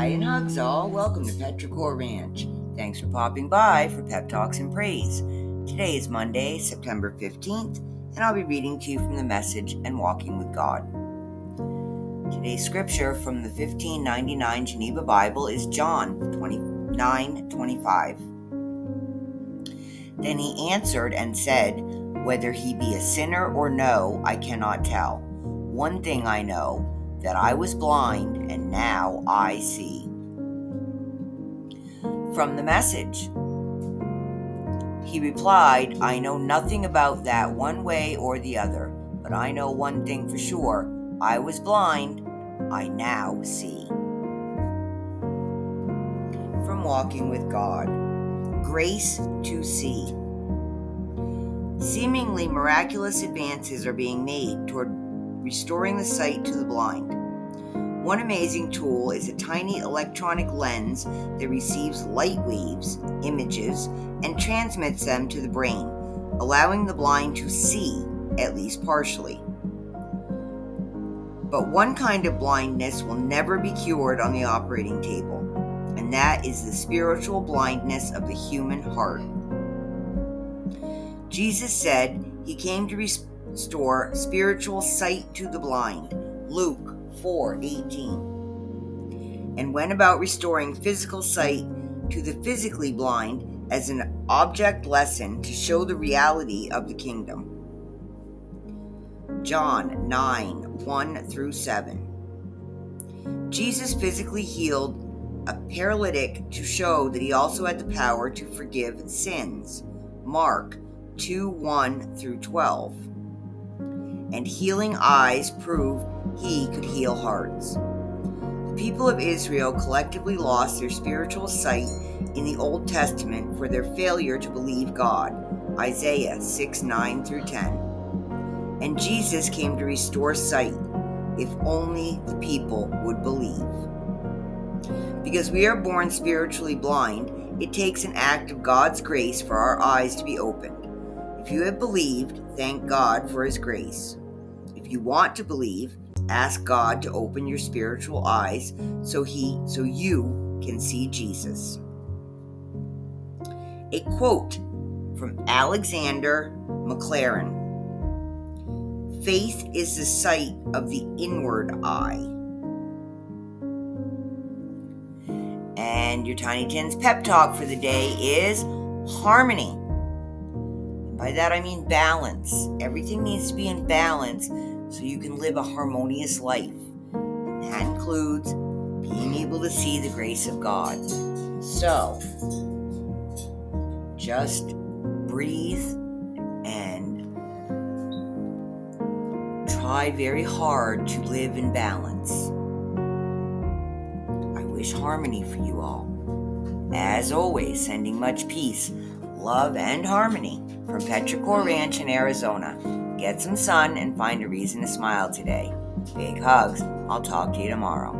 Hi and hugs all. Welcome to Petrichor Ranch. Thanks for popping by for Pep Talks and Praise. Today is Monday, September 15th, and I'll be reading to you from the Message and Walking with God. Today's scripture from the 1599 Geneva Bible is John 29:25. Then he answered and said, "Whether he be a sinner or no, I cannot tell. One thing I know, that I was blind and now I see." From the Message. He replied, "I know nothing about that one way or the other, but I know one thing for sure. I was blind, I now see." From Walking with God. Grace to see. Seemingly miraculous advances are being made toward restoring the sight to the blind. One amazing tool is a tiny electronic lens that receives light waves, images, and transmits them to the brain, allowing the blind to see, at least partially. But one kind of blindness will never be cured on the operating table, and that is the spiritual blindness of the human heart. Jesus said he came to restore spiritual sight to the blind, Luke 4:18, and went about restoring physical sight to the physically blind as an object lesson to show the reality of the kingdom. John 9:1-7. Jesus physically healed a paralytic to show that he also had the power to forgive sins, Mark 2:1-12. And healing eyes proved he could heal hearts. The people of Israel collectively lost their spiritual sight in the Old Testament for their failure to believe God, Isaiah 6:9-10. And Jesus came to restore sight, if only the people would believe. Because we are born spiritually blind, it takes an act of God's grace for our eyes to be opened. If you have believed, thank God for his grace. If you want to believe, ask God to open your spiritual eyes so you can see Jesus. A quote from Alexander McLaren. Faith is the sight of the inward eye. And your Tiny Tin's pep talk for the day is harmony. By that I mean balance. Everything needs to be in balance so you can live a harmonious life. And that includes being able to see the grace of God. So, just breathe and try very hard to live in balance. I wish harmony for you all. As always, sending much peace, love, and harmony from Petrichor Ranch in Arizona. Get some sun and find a reason to smile today. Big hugs. I'll talk to you tomorrow.